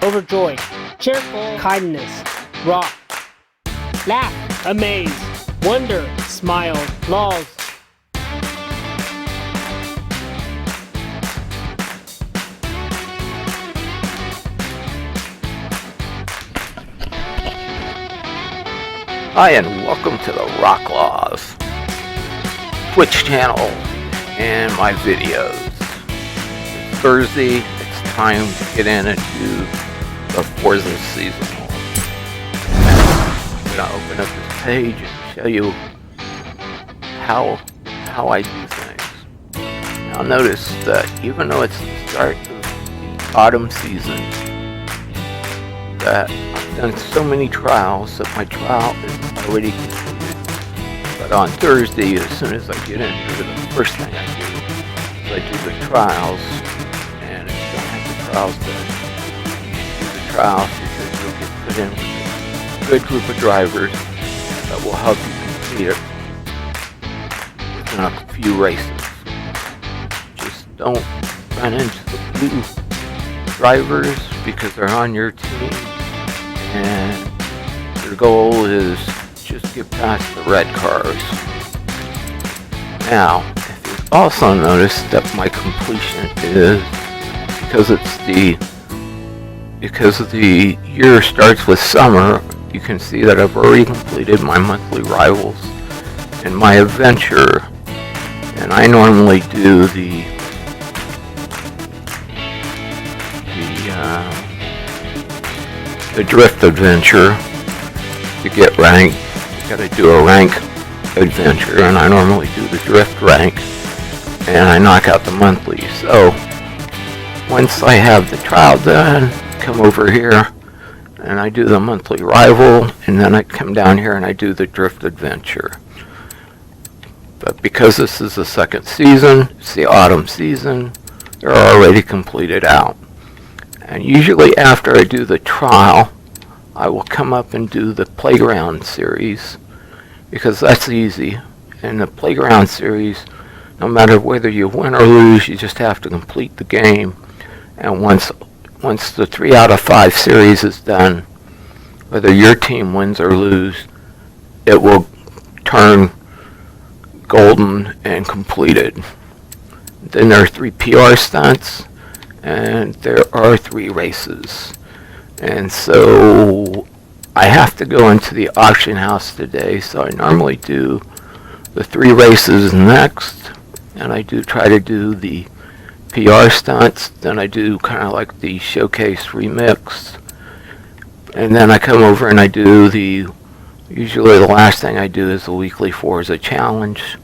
overjoyed, cheerful, kindness, rock, laugh, amaze, wonder, smile, laws. Hi, and welcome to the ROCKlaws Twitch channel and my videos. It's Thursday, it's time to get in and do the Forza seasonal. I'm going to open up this page and show you how I do things. Now notice that even though it's the start of the autumn season, that I've done so many trials that my trial is already completed. But on Thursday, as soon as I get in here, the first thing I do is I do the trials. And if you don't have the trials done, do the trials because you'll get put in with a good group of drivers that will help you complete it within a few races. Just don't run into the blue drivers because they're on your team and your goal is just get past the red cars. Now, if you also notice that my completion is because the year starts with summer, you can see that I've already completed my monthly rivals and my adventure, and I normally do the drift adventure to get ranked. You gotta do a rank adventure, and I normally do the drift rank, and I knock out the monthly. So once I have the trial done, come over here and I do the monthly rival, and then I come down here and I do the drift adventure. But because this is the second season, it's the autumn season, they're already completed out. And usually after I do the trial, I will come up and do the playground series because that's easy. In the playground series, no matter whether you win or lose, you just have to complete the game. And once the 3 out of 5 series is done, whether your team wins or lose, it will turn golden and completed. Then there are 3 PR stunts, and there are 3 races. And so I have to go into the auction house today, so I normally do the 3 races next, and I do try to do the PR stunts, then I do kind of like the showcase remix, and then I come over and I do usually the last thing I do is the weekly Forza challenge,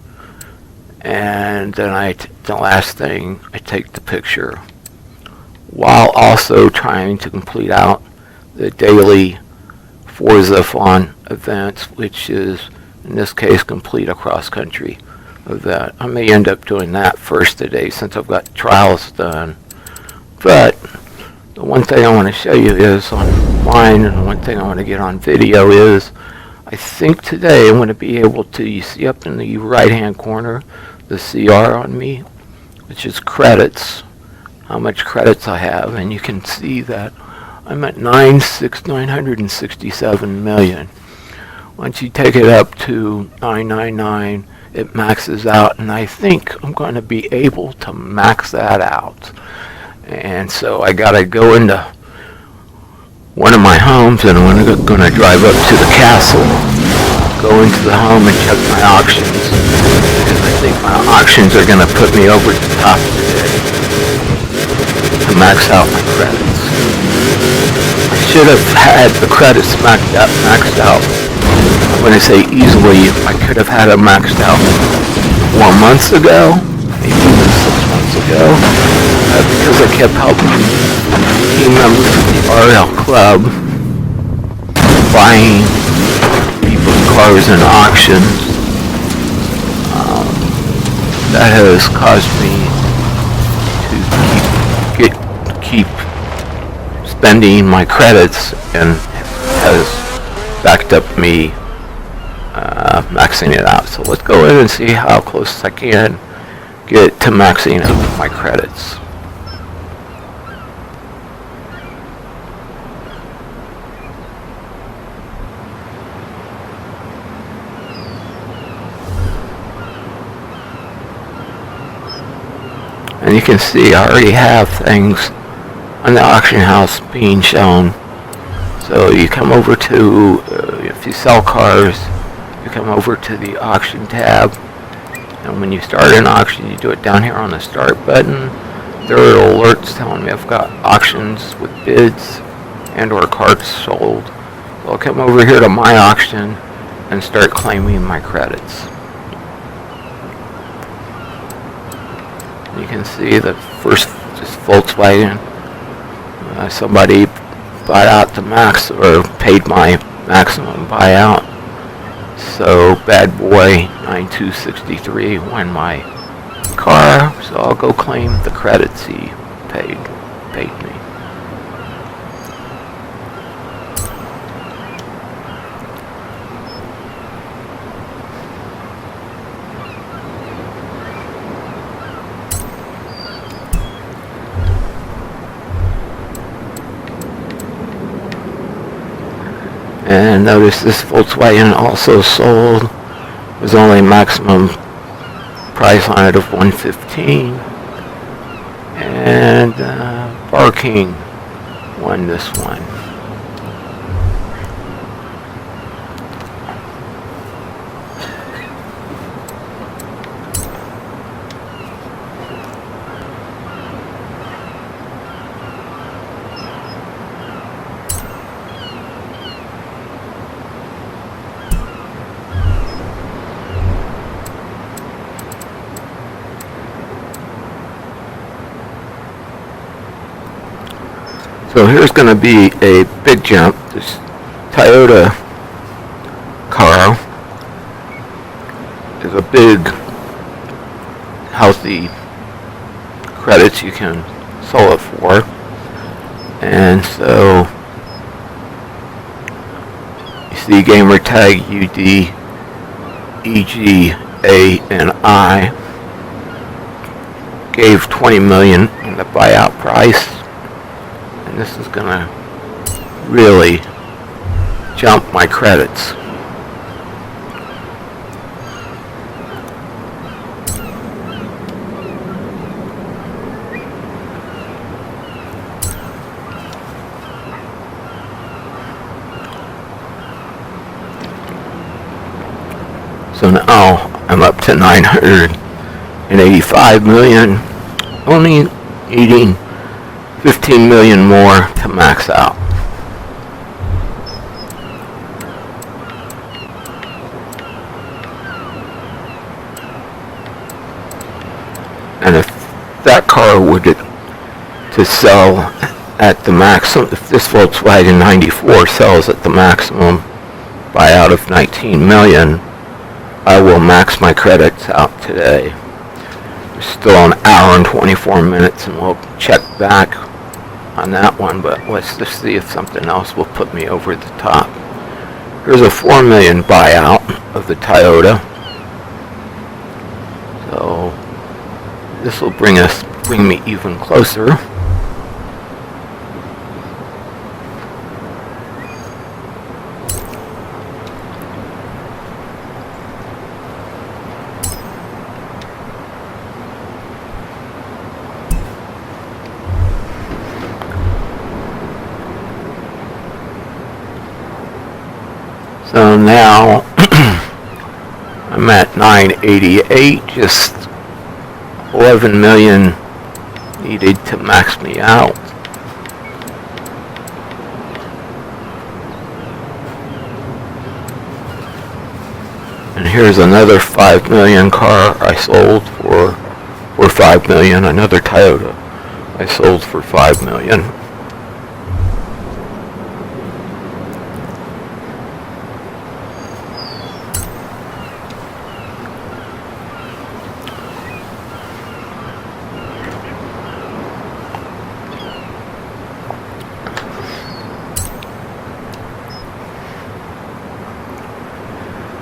and then the last thing I take the picture, while also trying to complete out the daily Forza Fun events, which is, in this case, complete a cross-country event. I may end up doing that first today since I've got trials done. But the one thing I want to show you is on mine, and the one thing I want to get on video is, I think today I'm going to be able to, you see up in the right-hand corner, the CR on me, which is credits, how much credits I have, and you can see that I'm at 967 million. Once you take it up to 999, it maxes out, and I think I'm going to be able to max that out. And so I got to go into one of my homes, and I'm going to drive up to the castle, go into the home and check my auctions, and I think my auctions are going to put me over the top today to max out my credits. I should have had the credits maxed out. I'm going to say easily, I could have had it maxed out 4 months ago, maybe even 6 months ago, because I kept helping team members of the RL Club buying people's cars in auctions. That has caused me to keep spending my credits, and has backed up me maxing it out. So let's go in and see how close I can get to maxing out my credits. And you can see I already have things on the auction house being shown. So you come over to, if you sell cars, you come over to the auction tab. And when you start an auction, you do it down here on the start button. There are alerts telling me I've got auctions with bids and or carts sold. So I'll come over here to my auction and start claiming my credits. You can see the first just Volkswagen. Somebody bought out the max or paid my maximum buyout. So bad boy 9263 won my car. So I'll go claim the credits he paid me. And notice this Volkswagen also sold. There's only maximum price on it of $115. And Bar King won this one. So here's going to be a big jump. This Toyota car is a big, healthy credits you can sell it for. And so you see gamer tag UD, EG, A, and I gave $20 million in the buyout price. And this is going to really jump my credits. So now I'm up to 985 million, only needing 15 million more to max out. And if that car were to sell at the maximum, if this Volkswagen 94 sells at the maximum buyout of 19 million, I will max my credits out today. There's still an hour and 24 minutes and we'll check back on that one, but let's just see if something else will put me over the top. Here's a 4 million buyout of the Toyota. So this will bring me even closer. So now I'm at 988, just 11 million needed to max me out. And here's another 5 million car I sold for 5 million, another Toyota I sold for 5 million.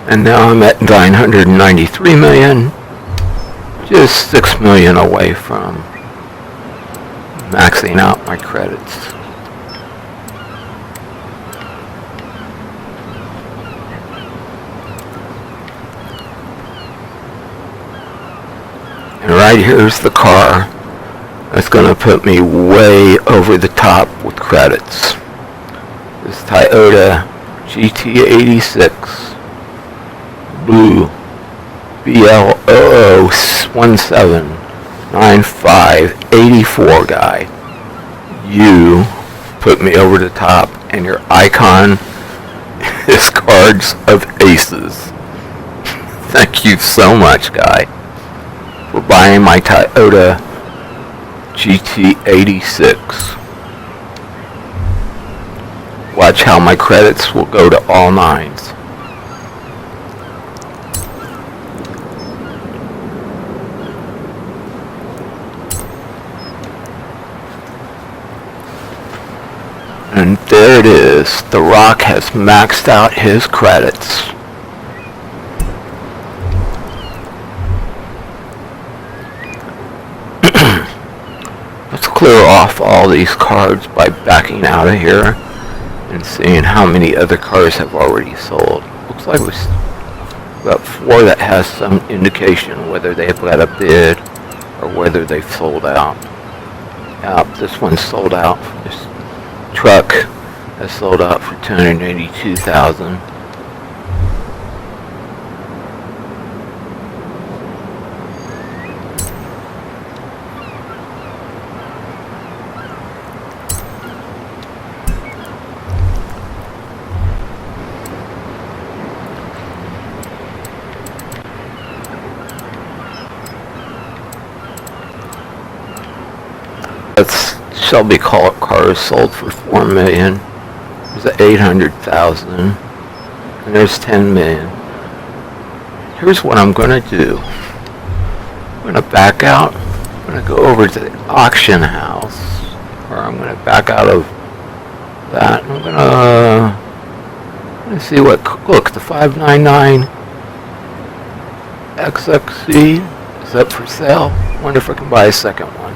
And now I'm at 993 million, just 6 million away from maxing out my credits. And right here's the car That's gonna put me way over the top with credits. This Toyota GT86 blue BL00179584 guy. You put me over the top, and your icon is cards of aces. Thank you so much, guy, for buying my Toyota GT86. Watch how my credits will go to all nines. And there it is. The Rock has maxed out his credits. Let's clear off all these cards by backing out of here and seeing how many other cars have already sold. Looks like we've got 4 that has some indication whether they've got a bid or whether they've sold out. Yep, this one's sold out. This truck has sold out for $282,000. That's Shelby cars sold for $4 million. There's $800,000, and there's $10 million. Here's what I'm gonna do. I'm gonna back out. I'm gonna go over to the auction house, or I'm gonna back out of that. And I'm gonna see what. Look, the 599 XXC is up for sale. Wonder if I can buy a second one.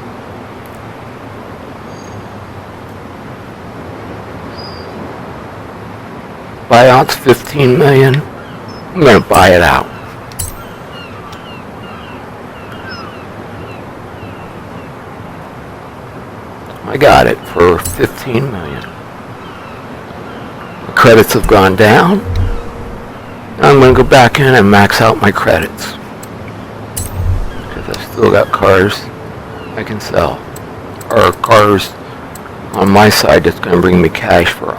Buyout's $15 million. I'm gonna buy it out. I got it for $15 million. The credits have gone down. Now I'm gonna go back in and max out my credits, because I've still got cars I can sell, or cars on my side that's gonna bring me cash for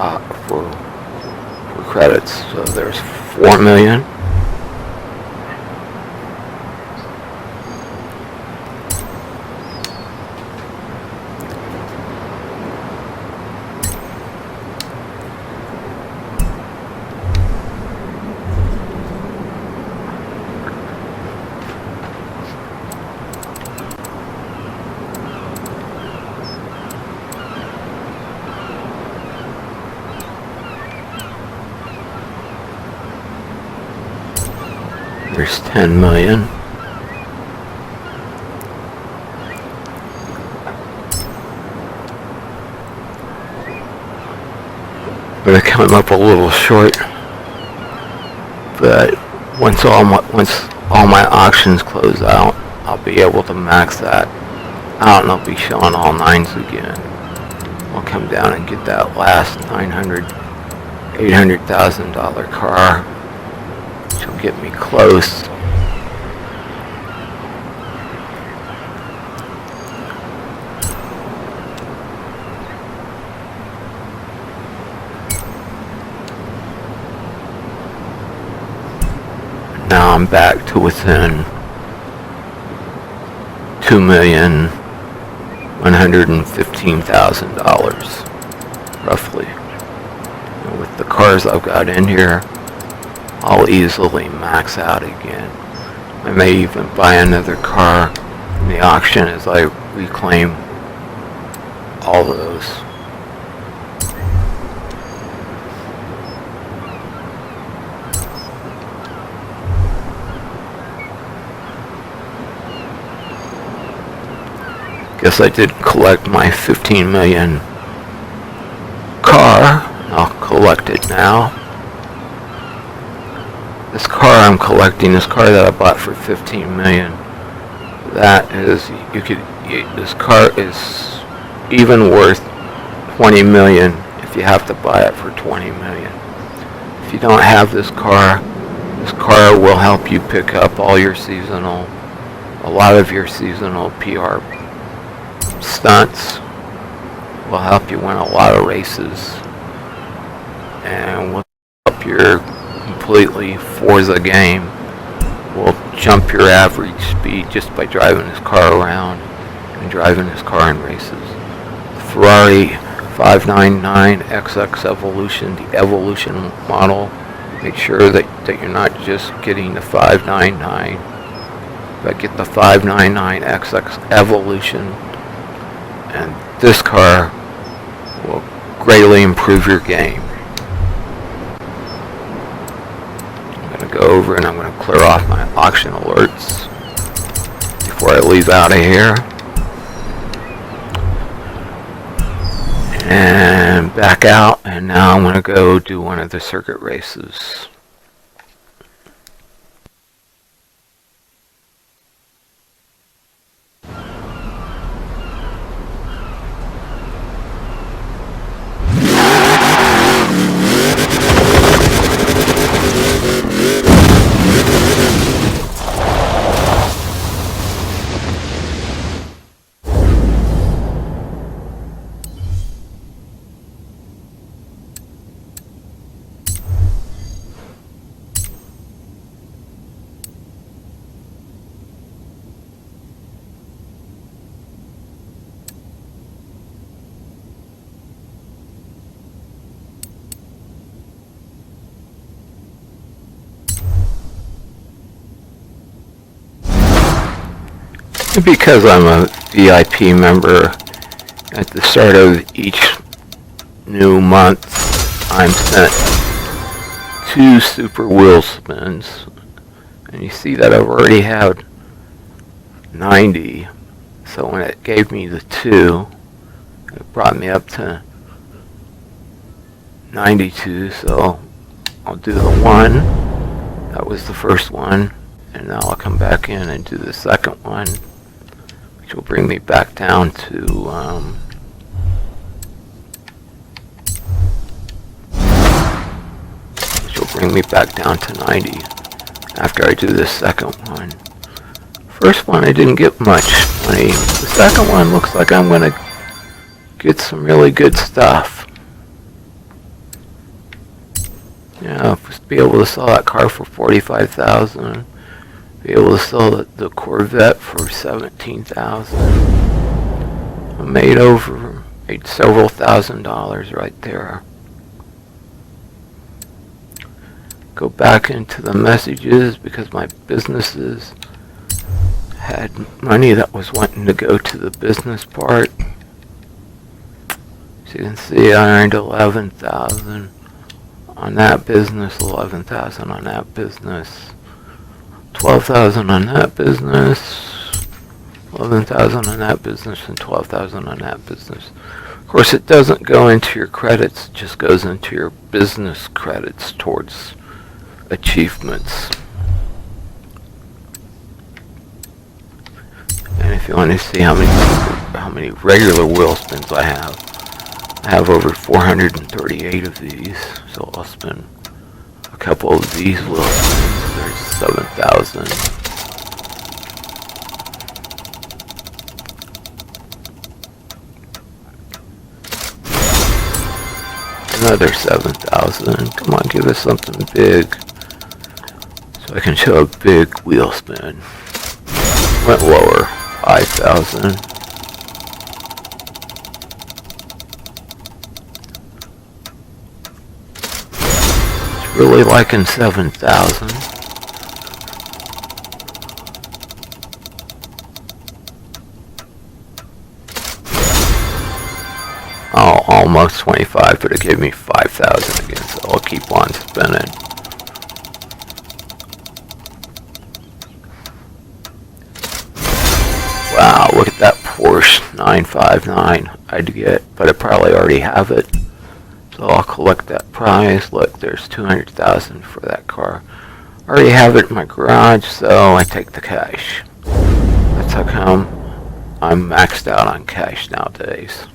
credits. So there's $4 million. There's $10 million. But I came up a little short. But once all my auctions close out, I'll be able to max that out, and I'll be showing all nines again. I'll come down and get that last $800,000 car. She'll get me close. Now I'm back to within $2,115,000 roughly. And with the cars I've got in here, I'll easily max out again. I may even buy another car in the auction as I reclaim all of those. Guess I did collect my $15 million car. I'll collect it now. This car I'm collecting, this car that I bought for $15 million, that is, this car is even worth 20 million if you have to buy it for 20 million. If you don't have this car will help you pick up all your a lot of your seasonal PR stunts, will help you win a lot of races, and will help your completely Forza game, will jump your average speed just by driving this car around and driving this car in races. The Ferrari 599 XX Evolution, the Evolution model, make sure that you're not just getting the 599, but get the 599 XX Evolution, and this car will greatly improve your game. I'm going to go over and I'm going to clear off my auction alerts before I leave out of here. And back out, and now I'm going to go do one of the circuit races. Because I'm a VIP member, at the start of each new month, I'm sent 2 super wheel spins. And you see that I've already had 90. So when it gave me the 2, it brought me up to 92. So I'll do the 1. That was the first one. And now I'll come back in and do the second one, which will bring me back down to to 90 after I do this second one. First one I didn't get much money. The second one looks like I'm gonna get some really good stuff. Yeah, be able to sell that car for 45,000. Be able to sell the Corvette for 17,000. I made several $1,000s right there. Go back into the messages because my businesses had money that was wanting to go to the business part. As you can see, I earned 11,000 on that business, 11,000 on that business. 12,000 on that business, 11,000 on that business, and 12,000 on that business. Of course, it doesn't go into your credits, it just goes into your business credits towards achievements. And if you want to see how many regular wheel spins I have over 438 of these, so I'll spin a couple of these wheel spins. There's 7,000. Another 7,000. Come on, give us something big, so I can show a big wheel spin. Went lower. 5,000. It's really liking 7,000. Oh, almost 25, but it gave me 5,000 again, so I'll keep on spinning. Wow, look at that Porsche 959 I'd get, but I probably already have it. So I'll collect that prize. Look, there's 200,000 for that car. I already have it in my garage, so I take the cash. That's how come I'm maxed out on cash nowadays.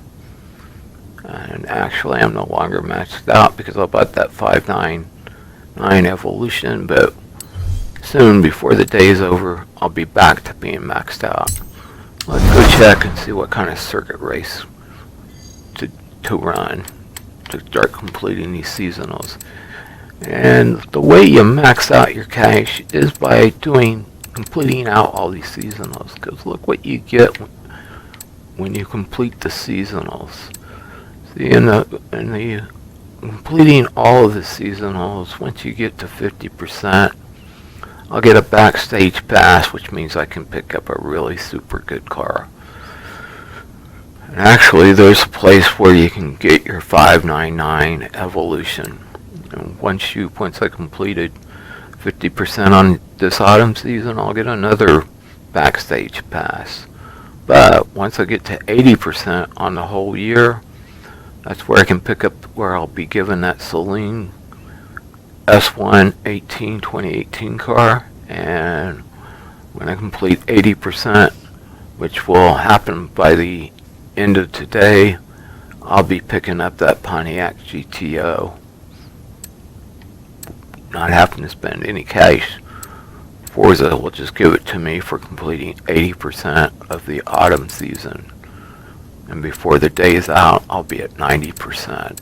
And actually, I'm no longer maxed out because I bought that 599 Evolution, but soon, before the day is over, I'll be back to being maxed out. Let's go check and see what kind of circuit race to run to start completing these seasonals. And the way you max out your cash is by completing out all these seasonals. Because look what you get when you complete the seasonals. See, in the completing all of the seasonals, once you get to 50%, I'll get a backstage pass, which means I can pick up a really super good car. And actually, there's a place where you can get your 599 Evolution. And once I completed 50% on this autumn season, I'll get another backstage pass. But once I get to 80% on the whole year, that's where I can pick up where I'll be given that Celine S1 2018 car. And when I complete 80%, which will happen by the end of today, I'll be picking up that Pontiac GTO. Not having to spend any cash. Forza will just give it to me for completing 80% of the autumn season. And before the day is out, I'll be at 90%.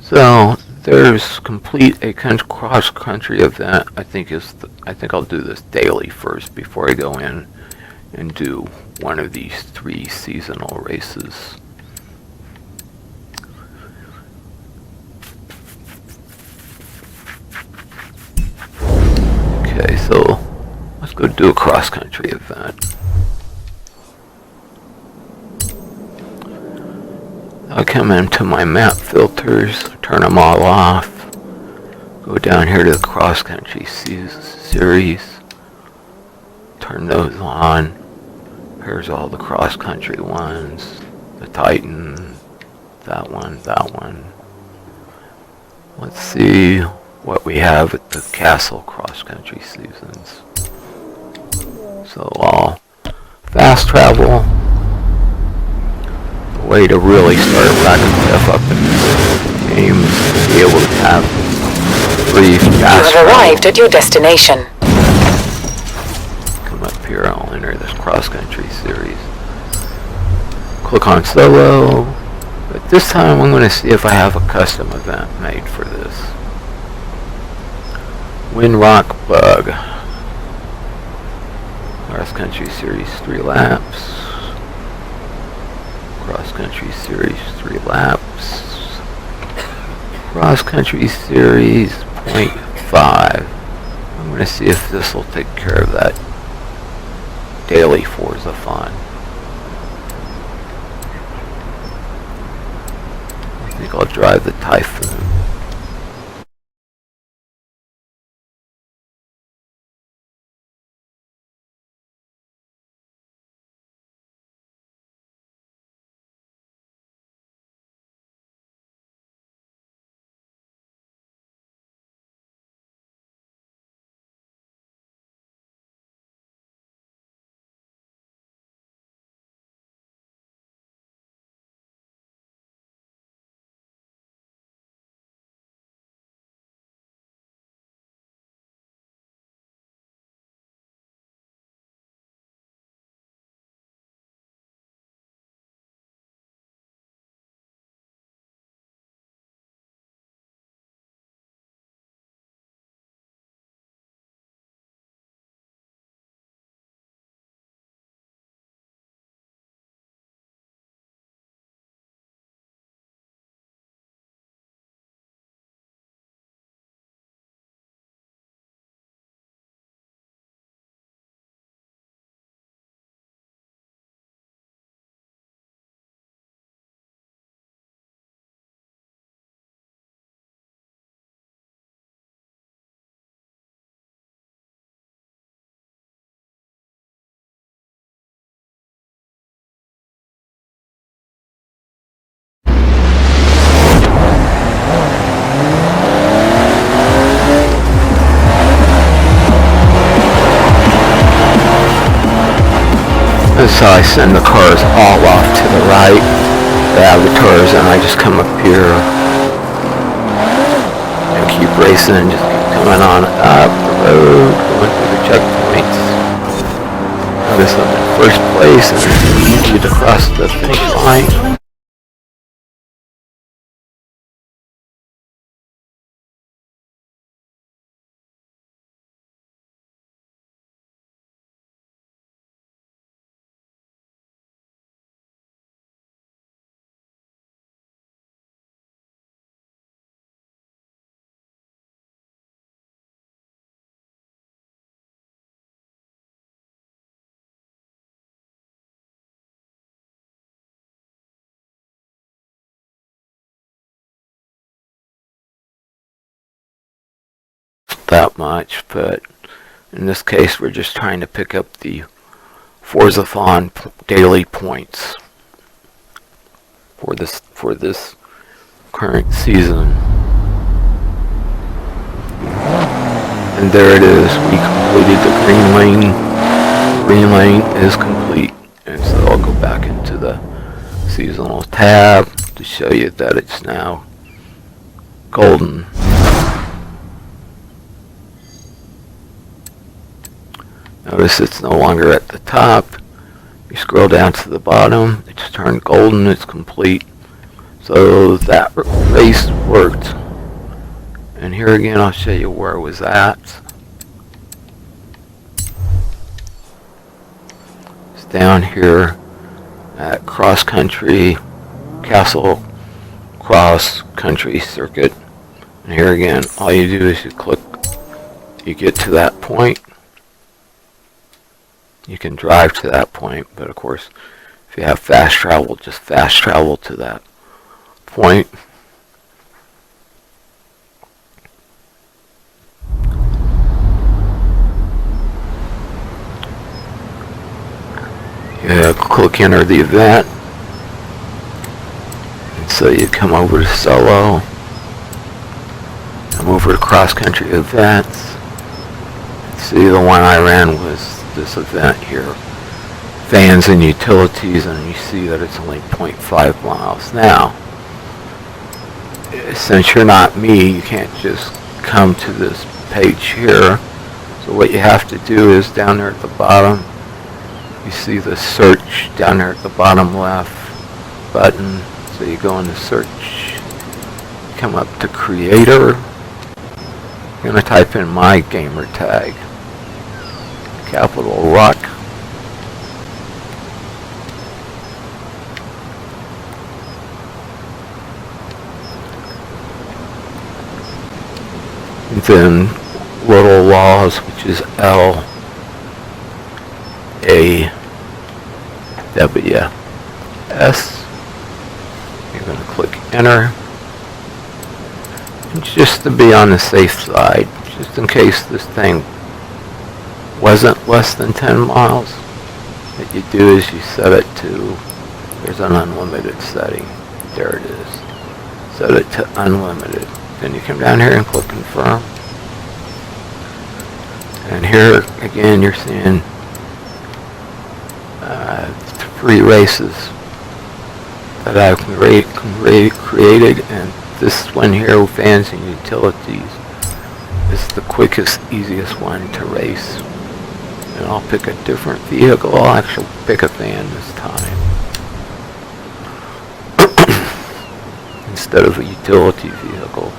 So there's complete a cross-country event. I think I'll do this daily first before I go in and do one of these 3 seasonal races. Okay, so let's go do a cross-country event. I'll come into my map filters, turn them all off, go down here to the cross-country series, turn those on. Here's all the cross-country ones, the Titan, that one. Let's see what we have at the Castle cross-country seasons. So I'll fast travel. The way to really start racking stuff up in this game is to be able to have 3 fast You have arrived at your destination. Come up here, I'll enter this cross-country series. Click on solo, but this time I'm going to see if I have a custom event made for this. Windrock Bug. Cross-country series 3 laps. Cross-country series 3 laps. Cross-country series 0.5. I'm going to see if this will take care of that daily Forza fun. I think I'll drive the Typhoon. notice how I send the cars all off to the right, the avatars, and I just come up here and keep racing, just keep coming on up the road, going through the checkpoints. Notice I'm in first place, and it's easy to cross the finish line. That much, but in this case we're just trying to pick up the Forza daily points for this current season. And there it is, we completed the green lane. The green lane is complete, and so I'll go back into the seasonal tab to show you that it's now golden. Notice it's no longer at the top. You scroll down to the bottom, it's turned golden, it's complete. So that race worked. And here again I'll show you where it was at. It's down here at Cross Country, Castle Cross Country Circuit. And here again, all you do is you click, you get to that point. You can drive to that point, but of course, if you have fast travel, just fast travel to that point. You click enter the event, and so you come over to solo, come over to cross country events. See, the one I ran was this event here, fans and utilities, and you see that it's only 0.5 miles. Now, since you're not me, you can't just come to this page here. So what you have to do is down there at the bottom, you see the search down there at the bottom left button. So you go into search, come up to creator. You're going to type in my gamer tag, capital Rock. And then little laws, which is LAWS. You're going to click enter. And just to be on the safe side, just in case this thing wasn't less than 10 miles, what you do is you set it to, there's an unlimited setting. There it is. Set it to unlimited. Then you come down here and click confirm. And here again you're seeing 3 races that I've created, and this one here, fans and utilities, is the quickest, easiest one to race. And I'll pick a different vehicle. I'll actually pick a van this time instead of a utility vehicle.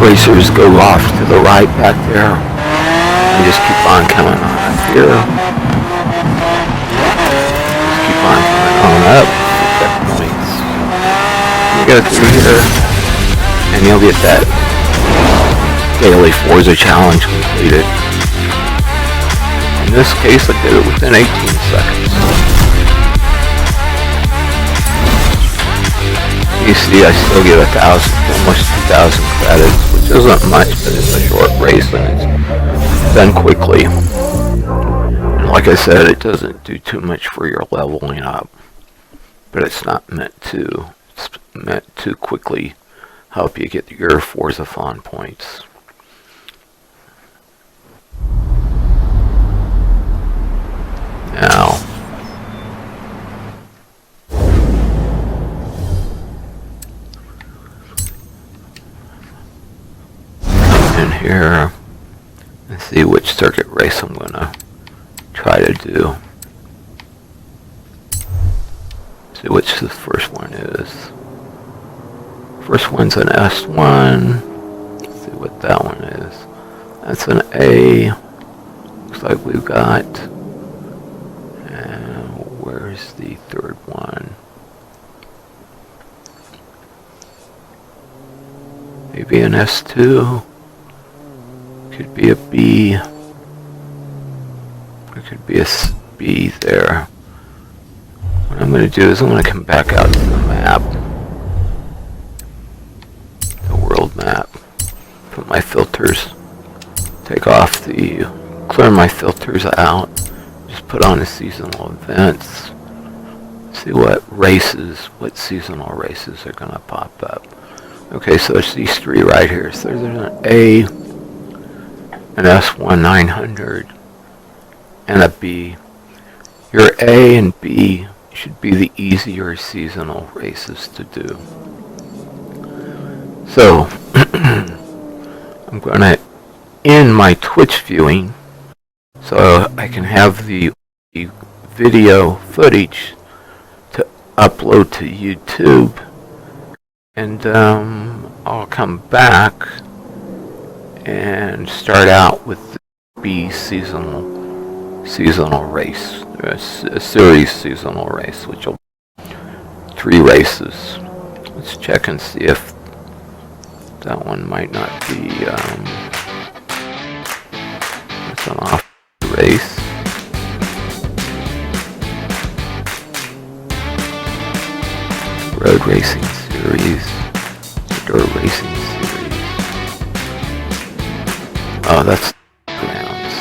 racers go off to the right back there. And just keep on coming on up here. Just keep on coming on up. Checkpoints. You go through here, and you'll get that daily Forza challenge completed. In this case, I did it within 18 seconds. You see, I still get 1,000, almost 2,000 credits, which isn't much, but it's a short race and it's done quickly. And like I said, it doesn't do too much for your leveling up, but it's not meant to. It's meant to quickly help you get your Forza Fun points. Now, in here and see which circuit race I'm gonna try to do. See which the first one is. First one's an S1. Let's see what that one is. That's an A. Looks like we've got. And where's the third one? Maybe an S2. Could be a B. Or could be a B there. What I'm going to do is I'm going to come back out to the map. The world map. Put my filters. Take off the... Clear my filters out. Just put on the seasonal events. See what races, what seasonal races are going to pop up. Okay, so it's these three right here. So there's an A, an S1 900, and a B. Your A and B should be the easier seasonal races to do. So, I'm going to end my Twitch viewing so I can have the video footage to upload to YouTube, and I'll come back and start out with the B seasonal race, a series seasonal race, which will be 3 races. Let's check and see if that one might not be. It's an off race. Road racing series, dirt racing series. Oh, that's grounds.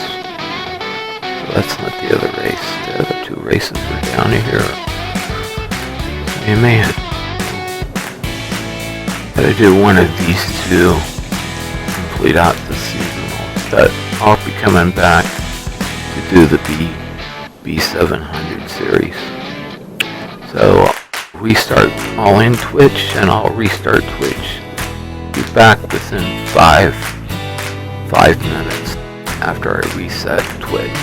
So that's not the other race. The other 2 races are down here. Hey man, gotta do one of these 2 to complete out the seasonal. But I'll be coming back to do the B700 series. So restart all in Twitch, and I'll restart Twitch. Be back within 5 minutes after I reset Twitch.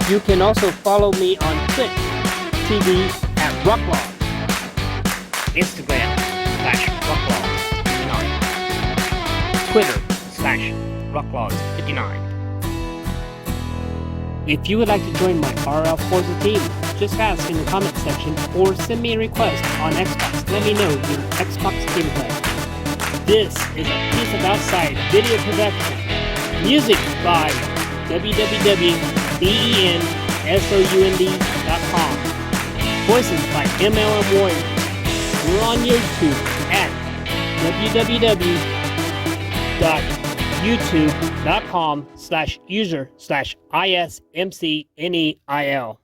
You can also follow me on Twitch TV at ROCKlaws, Instagram /ROCKlaws59, Twitter /ROCKlaws59. If you would like to join my RL Forza team, just ask in the comment section or send me a request on Xbox. Let me know your Xbox gameplay. This is a piece of outside video production. Music by www.bensound.com. Voices by MLM Warrior. We're on YouTube at www.youtube.com/user/ISMCNEIL.